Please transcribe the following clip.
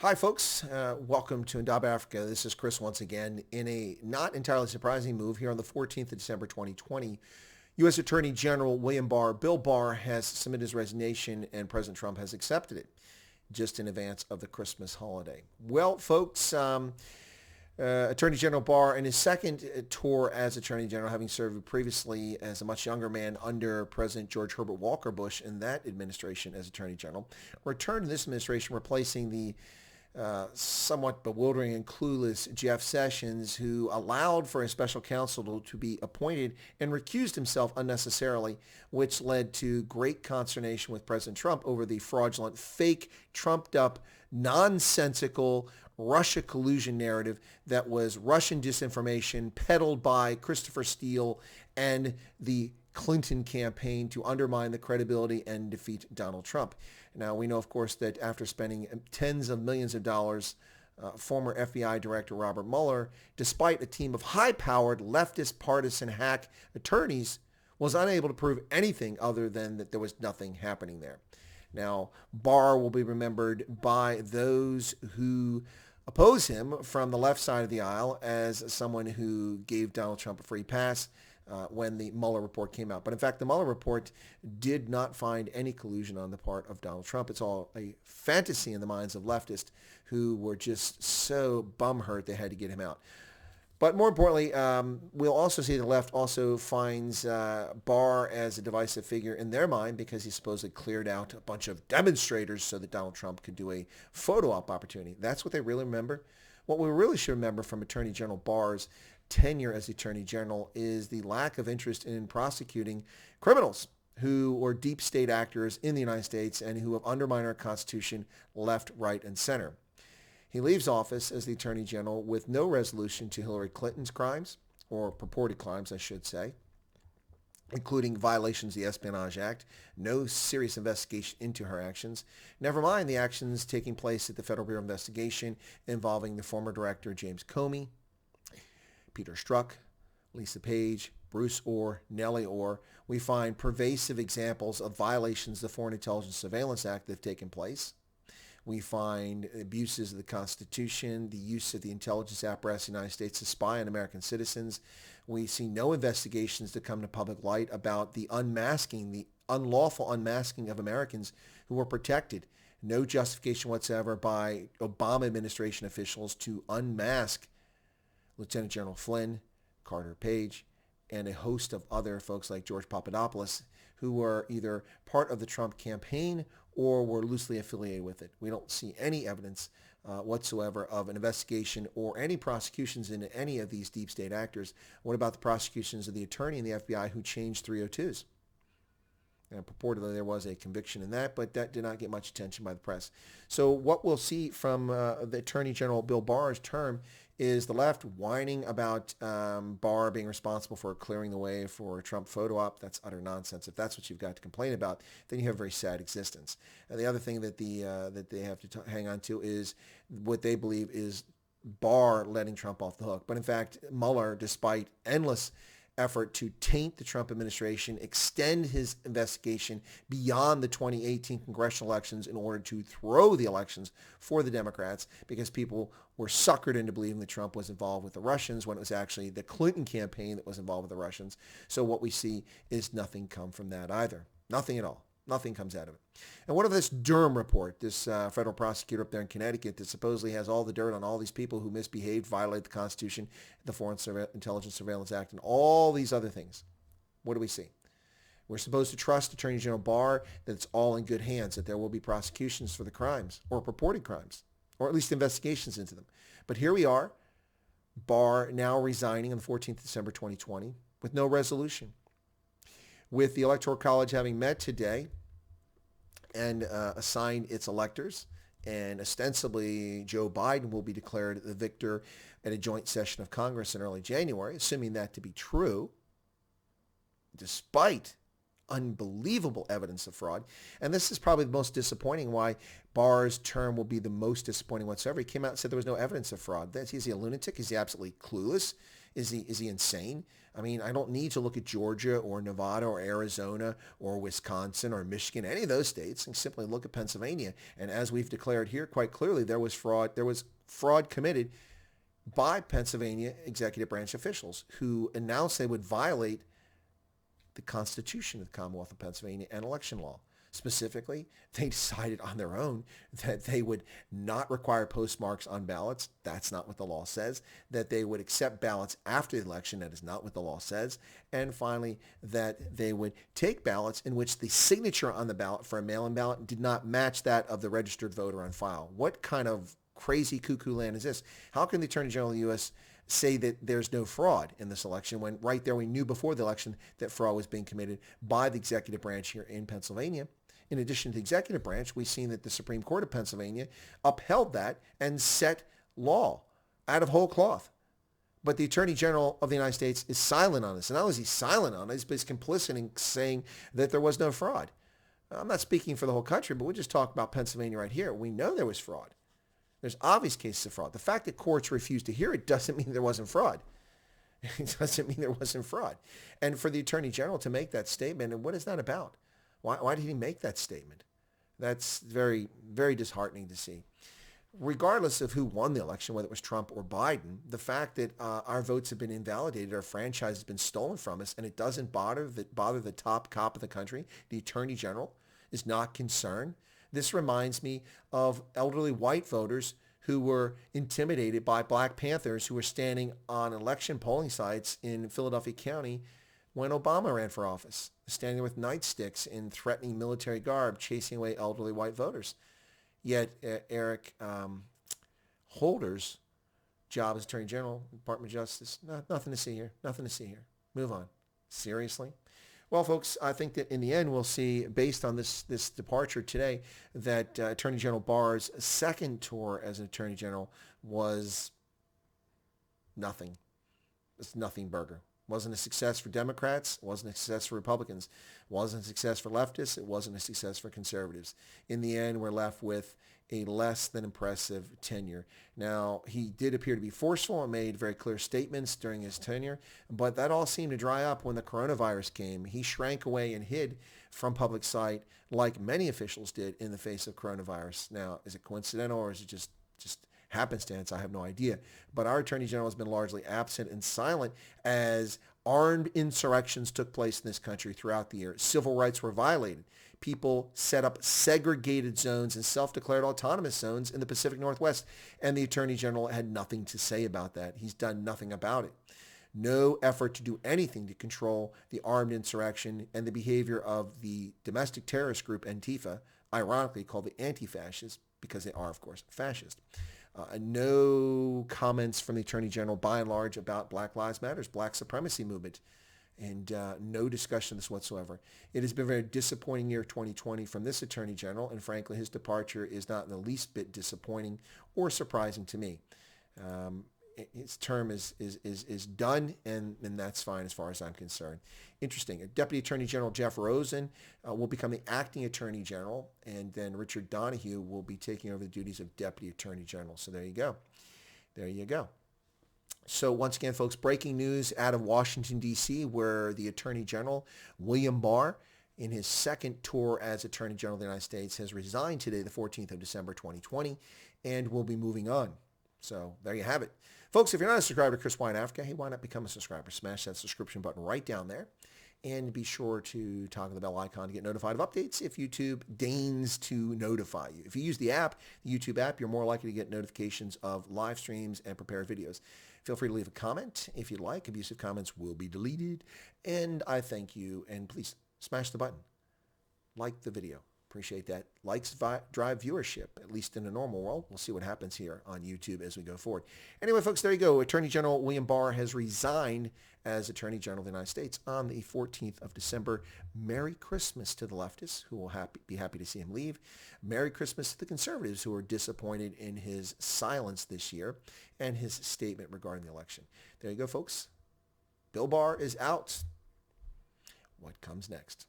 Hi, folks. Welcome to Indaba Africa. This is Chris once again. In a not entirely surprising move here on the 14th of December 2020, U.S. Attorney General Bill Barr has submitted his resignation and President Trump has accepted it just in advance of the Christmas holiday. Well, folks, Attorney General Barr, in his second tour as Attorney General, having served previously as a much younger man under President George Herbert Walker Bush in that administration as Attorney General, returned to this administration replacing the somewhat bewildering and clueless Jeff Sessions, who allowed for a special counsel to be appointed and recused himself unnecessarily, which led to great consternation with President Trump over the fraudulent, fake, trumped-up, nonsensical Russia collusion narrative that was Russian disinformation peddled by Christopher Steele and the Clinton campaign to undermine the credibility and defeat Donald Trump. Now, we know, of course, that after spending tens of millions of dollars, former FBI Director Robert Mueller, despite a team of high-powered leftist partisan hack attorneys, was unable to prove anything other than that there was nothing happening there. Now, Barr will be remembered by those who oppose him from the left side of the aisle as someone who gave Donald Trump a free pass when the Mueller report came out. But in fact, the Mueller report did not find any collusion on the part of Donald Trump. It's all a fantasy in the minds of leftists who were just so bum-hurt they had to get him out. But more importantly, we'll also see the left also finds Barr as a divisive figure in their mind because he supposedly cleared out a bunch of demonstrators so that Donald Trump could do a photo op opportunity. That's what they really remember. What we really should remember from Attorney General Barr's tenure as Attorney General is the lack of interest in prosecuting criminals who were deep state actors in the United States and who have undermined our Constitution left, right, and center. He leaves office as the Attorney General with no resolution to Hillary Clinton's crimes, or purported crimes, I should say, including violations of the Espionage Act, no serious investigation into her actions, never mind the actions taking place at the Federal Bureau of Investigation involving the former director James Comey, Peter Strzok, Lisa Page, Bruce Orr, Nellie Orr. We find pervasive examples of violations of the Foreign Intelligence Surveillance Act that have taken place. We find abuses of the Constitution, the use of the intelligence apparatus of the United States to spy on American citizens. We see no investigations that come to public light about the unmasking, the unlawful unmasking of Americans who were protected. No justification whatsoever by Obama administration officials to unmask Lieutenant General Flynn, Carter Page, and a host of other folks like George Papadopoulos who were either part of the Trump campaign or were loosely affiliated with it. We don't see any evidence whatsoever of an investigation or any prosecutions into any of these deep state actors. What about the prosecutions of the attorney and the FBI who changed 302s? And purportedly there was a conviction in that, but that did not get much attention by the press. So what we'll see from the Attorney General Bill Barr's term is the left whining about Barr being responsible for clearing the way for a Trump photo op. That's utter nonsense. If that's what you've got to complain about, then you have a very sad existence. And the other thing that they have to hang on to is what they believe is Barr letting Trump off the hook. But in fact, Mueller, despite endless effort to taint the Trump administration, extend his investigation beyond the 2018 congressional elections in order to throw the elections for the Democrats because people were suckered into believing that Trump was involved with the Russians when it was actually the Clinton campaign that was involved with the Russians. So what we see is nothing come from that either. Nothing at all. Nothing comes out of it. And what of this Durham report, this federal prosecutor up there in Connecticut that supposedly has all the dirt on all these people who misbehaved, violated the Constitution, the Foreign Intelligence Surveillance Act, and all these other things? What do we see? We're supposed to trust Attorney General Barr that it's all in good hands, that there will be prosecutions for the crimes or purported crimes, or at least investigations into them. But here we are, Barr now resigning on the 14th of December 2020 with no resolution. With the Electoral College having met today and assigned its electors, and ostensibly Joe Biden will be declared the victor at a joint session of Congress in early January, assuming that to be true, despite unbelievable evidence of fraud. And this is probably the most disappointing why Barr's term will be the most disappointing whatsoever. He came out and said there was no evidence of fraud. Is he a lunatic? Is he absolutely clueless? Is he insane? I mean, I don't need to look at Georgia or Nevada or Arizona or Wisconsin or Michigan, any of those states, and simply look at Pennsylvania. And as we've declared here quite clearly, there was fraud. There was fraud committed by Pennsylvania executive branch officials who announced they would violate the Constitution of the Commonwealth of Pennsylvania and election law. Specifically, they decided on their own that they would not require postmarks on ballots. That's not what the law says. That they would accept ballots after the election. That is not what the law says. And finally, that they would take ballots in which the signature on the ballot for a mail-in ballot did not match that of the registered voter on file. What kind of crazy cuckoo land is this? How can the Attorney General of the U.S. say that there's no fraud in this election when right there we knew before the election that fraud was being committed by the executive branch here in Pennsylvania? In addition to the executive branch, we've seen that the Supreme Court of Pennsylvania upheld that and set law out of whole cloth. But the Attorney General of the United States is silent on this. And not only is he silent on it, he's complicit in saying that there was no fraud. I'm not speaking for the whole country, but we just talk about Pennsylvania right here. We know there was fraud. There's obvious cases of fraud. The fact that courts refused to hear it doesn't mean there wasn't fraud. It doesn't mean there wasn't fraud. And for the Attorney General to make that statement, and what is that about? Why did he make that statement? That's very, very disheartening to see. Regardless of who won the election, whether it was Trump or Biden, the fact that our votes have been invalidated, our franchise has been stolen from us, and it doesn't bother the top cop of the country, the Attorney General, is not concerned. This reminds me of elderly white voters who were intimidated by Black Panthers who were standing on election polling sites in Philadelphia County when Obama ran for office, standing there with nightsticks in threatening military garb, chasing away elderly white voters. Yet Eric Holder's job as Attorney General, Department of Justice, nothing to see here. Nothing to see here. Move on. Seriously? Well, folks, I think that in the end we'll see, based on this departure today, that Attorney General Barr's second tour as an Attorney General was nothing. It's nothing burger. Wasn't a success for Democrats. Wasn't a success for Republicans. Wasn't a success for leftists. It wasn't a success for conservatives. In the end, we're left with a less than impressive tenure. Now, he did appear to be forceful and made very clear statements during his tenure, but that all seemed to dry up when the coronavirus came. He shrank away and hid from public sight like many officials did in the face of coronavirus. Now, is it coincidental or is it just happenstance? I have no idea. But our Attorney General has been largely absent and silent as armed insurrections took place in this country throughout the year. Civil rights were violated. People set up segregated zones and self-declared autonomous zones in the Pacific Northwest, and the Attorney General had nothing to say about that. He's done nothing about it. No effort to do anything to control the armed insurrection and the behavior of the domestic terrorist group Antifa, ironically called the anti-fascists, because they are, of course, fascist. No comments from the Attorney General, by and large, about Black Lives Matter, Black supremacy movement, and no discussion of this whatsoever. It has been a very disappointing year 2020 from this Attorney General, and frankly, his departure is not in the least bit disappointing or surprising to me. His term is done, and that's fine as far as I'm concerned. Interesting. Deputy Attorney General Jeff Rosen will become the acting Attorney General, and then Richard Donahue will be taking over the duties of Deputy Attorney General. So there you go. There you go. So once again, folks, breaking news out of Washington, D.C., where the Attorney General, William Barr, in his second tour as Attorney General of the United States, has resigned today, the 14th of December, 2020, and will be moving on. So there you have it. Folks, if you're not a subscriber to Chris Wine Africa, hey, why not become a subscriber? Smash that subscription button right down there. And be sure to toggle the bell icon to get notified of updates if YouTube deigns to notify you. If you use the app, the YouTube app, you're more likely to get notifications of live streams and prepared videos. Feel free to leave a comment if you'd like. Abusive comments will be deleted. And I thank you. And please smash the button. Like the video. Appreciate that. Likes drive viewership, at least in the normal world. We'll see what happens here on YouTube as we go forward. Anyway, folks, there you go. Attorney General William Barr has resigned as Attorney General of the United States on the 14th of December. Merry Christmas to the leftists, who will be happy to see him leave. Merry Christmas to the conservatives, who are disappointed in his silence this year and his statement regarding the election. There you go, folks. Bill Barr is out. What comes next?